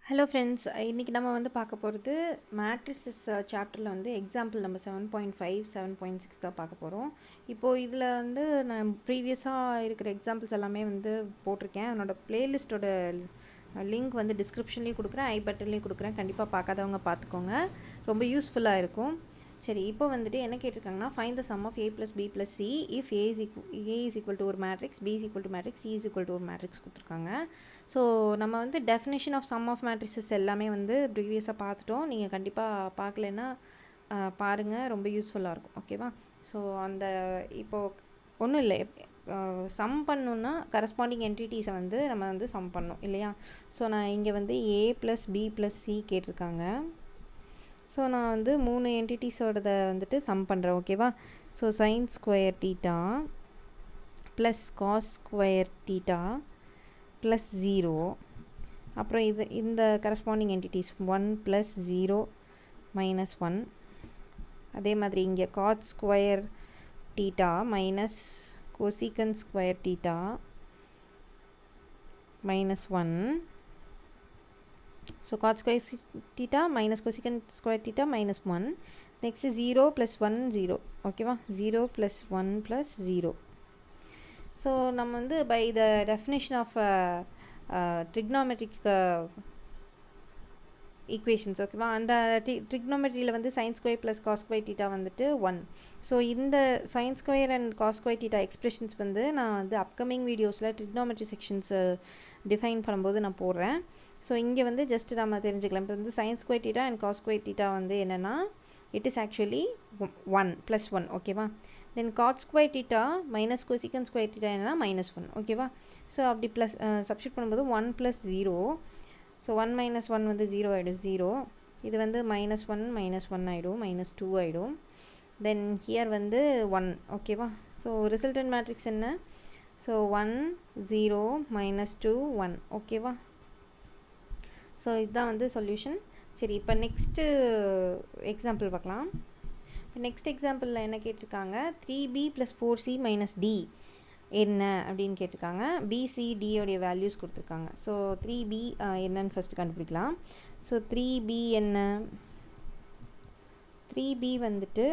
Hello friends, இன்றைக்கி நம்ம வந்து பார்க்க போகிறது மேட்ரிசஸ் சாப்டரில் வந்து எக்ஸாம்பிள் நம்பர் 7.5 7.6 தான் பார்க்க போகிறோம். இப்போது இதில் வந்து நான் ப்ரீவியஸாக இருக்கிற எக்ஸாம்பிள்ஸ் எல்லாமே வந்து போட்டிருக்கேன். அதனோட ப்ளேலிஸ்ட்டோட லிங்க் வந்து டிஸ்கிரிப்ஷன்லேயும் கொடுக்குறேன், ஐ பட்டன்லேயும் கொடுக்குறேன். கண்டிப்பாக பார்க்காதவங்க பார்த்துக்கோங்க, ரொம்ப யூஸ்ஃபுல்லாக இருக்கும். சரி, இப்போ வந்துட்டு என்ன கேட்டிருக்காங்கன்னா, find the sum of a + b + c if a is equal to ஒரு matrix, b is equal to matrix, c is equal to ஒரு மேட்ரிக்ஸ் கொடுத்துருக்காங்க. ஸோ நம்ம வந்து definition of sum of matrices எல்லாமே வந்து ப்ரீவியஸாக பார்த்துட்டோம். நீங்கள் கண்டிப்பாக பார்க்கலன்னா பாருங்கள், ரொம்ப யூஸ்ஃபுல்லாக இருக்கும். ஓகேவா? ஸோ அந்த இப்போது ஒன்றும் இல்லை, சம் பண்ணணுன்னா கரஸ்பாண்டிங் என்டிட்டிஸை வந்து நம்ம வந்து சம் பண்ணணும் இல்லையா? ஸோ நான் இங்கே வந்து a + b + c கேட்டிருக்காங்க. ஸோ நான் வந்து 3 என்டிட்டிஸோடதை வந்துட்டு சம் பண்ணுறேன். ஓகேவா? So sin square theta plus cos square theta plus 0, அப்புறம் இந்த கரஸ்பாண்டிங் என்டிட்டிஸ் 1 + 0 - 1. அதே மாதிரி இங்கே cot square theta minus cosecant square theta -1. So cot square theta minus cosecant square theta -1. Next is 0 + 1 0. Okay va? 0 + 1 + 0. So நம்ம வந்து by the definition of trigonometric equations, ஓகேவா, அந்த ட்ரிக்னோமெட்ரியில் வந்து sin square plus cos square theta வந்துட்டு 1. So இந்த sin square and cos square theta expressions வந்து நான் வந்து அப்கமிங் வீடியோஸில் ட்ரிக்னோமெட்ரி செக்ஷன்ஸ் டிஃபைன் பண்ணும்போது நான் போடுறேன். ஸோ இங்கே வந்து ஜஸ்ட் நம்ம தெரிஞ்சுக்கலாம். இப்போ வந்து sin square theta and cos square theta வந்து என்னென்னா, இட் இஸ் ஆக்சுவலி 1 + 1. ஓகேவா? Then cot square theta minus cosecant square theta என்னென்னா -1. ஓகேவா? ஸோ அப்படி ப்ளஸ் சப்ஸ்டிட் பண்ணும்போது 1 + 0. ஸோ 1 - 1 வந்து 0 ஆகிடும், 0. இது வந்து -1 -1 ஆகிடும், -2 ஆகிடும். தென் ஹியர் வந்து 1. ஓகேவா? ஸோ ரிசல்டன்ட் மேட்ரிக்ஸ் என்ன? ஸோ 1 0 -2 1. ஓகேவா? ஸோ இதுதான் வந்து சொல்யூஷன். சரி, இப்போ நெக்ஸ்ட்டு எக்ஸாம்பிள் பார்க்கலாம். நெக்ஸ்ட் எக்ஸாம்பிளில் என்ன கேட்டிருக்காங்க, 3b + 4c - d என்ன அப்படின்னு கேட்டிருக்காங்க. பிசிடியோடைய வேல்யூஸ் கொடுத்துருக்காங்க. ஸோ 3b என்னன்னு ஃபஸ்ட்டு கண்டுபிடிக்கலாம். ஸோ 3b என்ன? 3b வந்துட்டு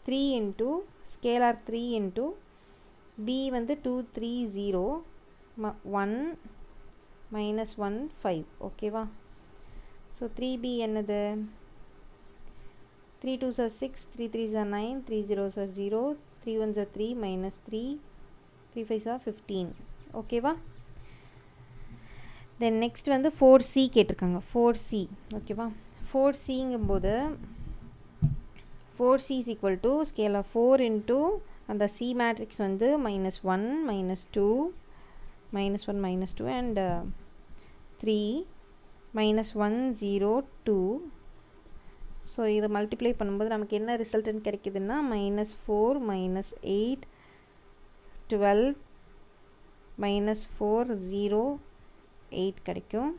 3 இன்ட்டு ஸ்கேலார் 3 இன்ட்டு b வந்து 2 3 0 1 -1 5. ஓகேவா? ஸோ 3b என்னது? 3 2s are 6, 3 3s are 9, 3 0s are 0, 3 1s are 3 -3, 3 5s are 15. ஓகேவா? தென் நெக்ஸ்ட் வந்து 4c கேட்டிருக்காங்க. 4c. ஓகேவா? 4cங்கும்போது 4c is equal to scalar 4 into அந்த c மேட்ரிக்ஸ் வந்து -1 -2 -1 -2 அண்ட் 3 -1 0 2. ஸோ இதை மல்டிப்ளை பண்ணும்போது நமக்கு என்ன ரிசல்ட்னு கிடைக்குதுன்னா -4 -8 12 -4 0 8 கிடைக்கும்.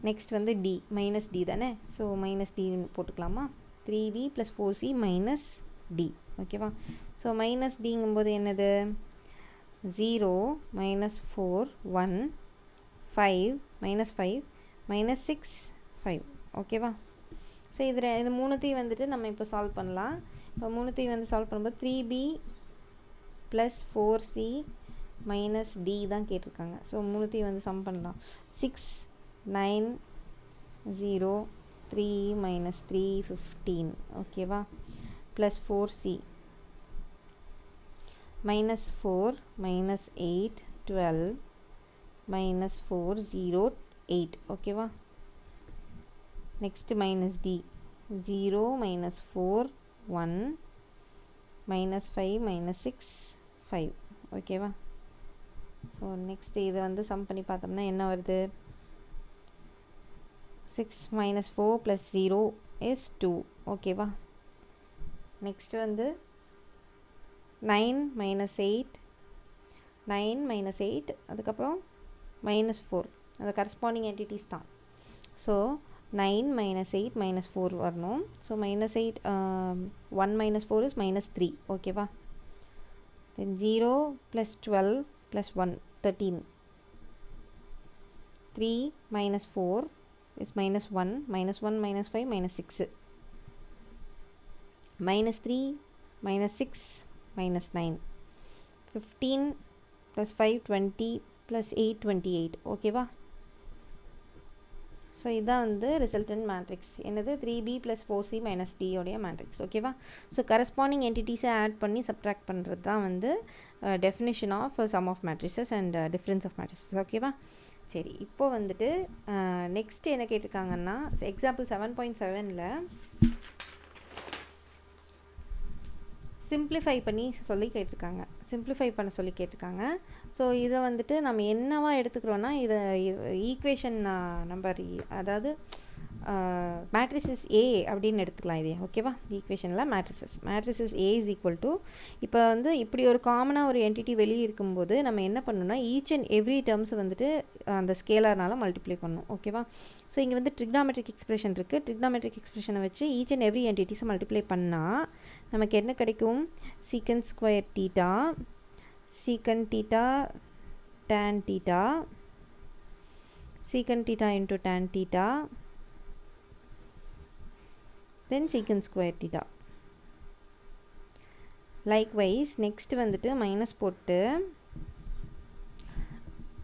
நெக்ஸ்ட் வந்து d -d தானே. ஸோ -d போட்டுக்கலாமா? 3b + 4c -d. ஓகேவா? ஸோ -dங்கும்போது என்னது? 0 -4 1 5 -5 -6 5. ஓகேவா? ஸோ இது மூணுத்தையும் வந்துட்டு நம்ம இப்போ சால்வ் பண்ணலாம். இப்போ மூணுத்தையும் வந்து சால்வ் பண்ணும்போது 3b + 4c -d தான் கேட்டிருக்காங்க. ஸோ மூணுத்தையும் வந்து சம் பண்ணலாம். 6 9 0 3 -3 15. ஓகேவா? Plus 4c -4 -8 12 -4 0 8. ஓகேவா? Next -d 0 -4 1 -5 -6 5. ஓகேவா? ஸோ நெக்ஸ்ட்டு இதை வந்து சம் பண்ணி பார்த்தோம்னா என்ன வருது? 6 -4 + 0 is 2. ஓகேவா? நெக்ஸ்ட்டு வந்து 9 -8 9 -8 அதுக்கப்புறம் -4. அந்த கரஸ்பாண்டிங் என்டிட்டிஸ் தான். ஸோ 9 -8 -4 வரணும். So -8 1 -4 is -3. ஓகேவா? தென் 0 + 12 + 1 13. 3 - 4 is minus 1, minus 1, minus 5, minus 6. Minus 3, minus 6, minus 9. 15 plus 5, 20 plus 8, 28. ஓகேவா? ஸோ இதான் வந்து ரிசல்டன்ட் மேட்ரிக்ஸ். என்னது 3b + 4c - d உடைய மேட்ரிக்ஸ். ஓகேவா? ஸோ கரஸ்பாண்டிங் என்டிட்டிஸை ஆட் பண்ணி சப்ட்ராக்ட் பண்ணுறது தான் வந்து definition of sum of matrices and difference of matrices. ஓகேவா? சரி, இப்போது வந்துட்டு நெக்ஸ்ட் என்ன கேட்டிருக்காங்கன்னா எக்ஸாம்பிள் 7.7ல் சிம்ப்ளிஃபை பண்ணி கேட்டிருக்காங்க. சிம்ப்ளிஃபை பண்ண சொல்லி கேட்டிருக்காங்க. ஸோ இதை வந்துட்டு நம்ம என்னவா எடுத்துக்கிறோன்னா இதை ஈக்குவேஷன் நம்பர் அதாவது மேட்ரிசஸ் ஏ அப்படின்னு எடுத்துக்கலாம் இதே. ஓகேவா? ஈக்குவேஷனில் matrices A is equal to இப்போ வந்து இப்படி ஒரு காமனாக ஒரு என்டிட்டி வெளியே இருக்கும்போது நம்ம என்ன பண்ணணும்னா ஈச் அண்ட் எவ்ரி டேர்ம்ஸ் வந்துட்டு அந்த ஸ்கேலர்னால மல்டிப்ளை பண்ணணும். ஓகேவா? ஸோ இங்கே வந்து ட்ரிக்னாமெட்ரிக் எக்ஸ்பிரஷன் இருக்குது. ட்ரிக்னாமெட்ரிக் எக்ஸ்பிரஷனை வச்சு ஈச் அண்ட் எவ்ரி என்டிட்டிஸை மல்டிப்ளை பண்ணால் நமக்கு என்ன கிடைக்கும்? Secant square theta, secant theta tan theta, secant theta into tan theta, then secant square theta. Likewise next வந்துட்டு மைனஸ் போட்டு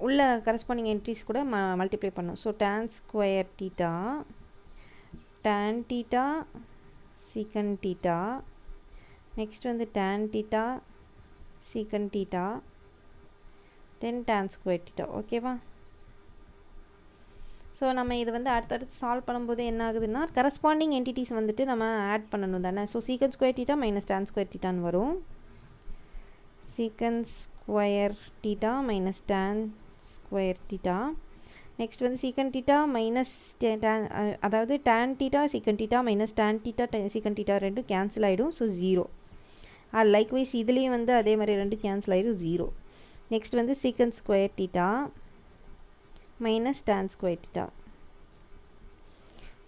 உள்ள கரஸ்பாண்டிங் என்ட்ரிஸ் கூட மல்டிப்ளை பண்ணும். So tan square theta, tan theta, secant theta, next வந்து tan theta, secant theta, then tan square theta. ஓகேவா? So நம்ம இதை வந்து அடுத்தடுத்து சால்வ் பண்ணும்போது என்ன ஆகுதுன்னா கரஸ்பாண்டிங் என்டிட்டிஸ் வந்துட்டு நம்ம ஆட் பண்ணணும் தானே. So secant square theta minus tan square தீட்டான்னு வரும். Secant square theta minus tan square theta. Next வந்து சீக்கண்ட் தீட்டா மைனஸ் அதாவது tan theta secant theta minus tan theta secant theta ரெண்டும் கேன்சல் ஆகிடும். ஸோ 0. லைக்வைஸ் இதுலேயும் வந்து அதே மாதிரி ரெண்டும் கேன்சல் ஆகிடும், 0. நெக்ஸ்ட் வந்து secant square theta minus tan square theta.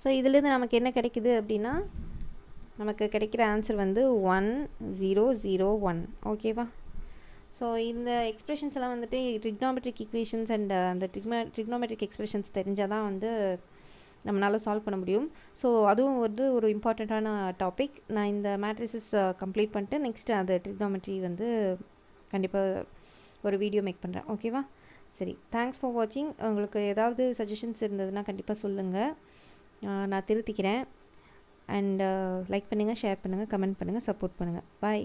So இதுலேருந்து நமக்கு என்ன கிடைக்குது அப்படின்னா நமக்கு கிடைக்கிற ஆன்சர் வந்து 1 0 0 1. ஓகேவா? ஸோ இந்த எக்ஸ்பிரஷன்ஸ் எல்லாம் வந்துட்டு ட்ரிக்னாமெட்ரிக் ஈக்குவேஷன்ஸ் அண்ட் அந்த ட்ரிக்னாமெட்ரிக் எக்ஸ்பிரஷன்ஸ் தெரிஞ்சால் தான் வந்து நம்மளால் சால்வ் பண்ண முடியும். ஸோ அதுவும் வந்து ஒரு இம்பார்ட்டண்ட்டான டாபிக். நான் இந்த மேட்ரிசஸ் கம்ப்ளீட் பண்ணிட்டு நெக்ஸ்ட்டு அந்த ட்ரிக்னாமெட்ரி வந்து கண்டிப்பாக ஒரு வீடியோ மேக் பண்ணுறேன். ஓகேவா? சரி, தேங்க்ஸ் ஃபார் வாட்சிங். உங்களுக்கு ஏதாவது சஜஷன்ஸ் இருந்ததுன்னா கண்டிப்பாக சொல்லுங்கள், நான் திருத்திக்கிறேன். அண்ட் லைக் பண்ணுங்கள், ஷேர் பண்ணுங்கள், கமெண்ட் பண்ணுங்கள், சப்போர்ட் பண்ணுங்கள். பாய்.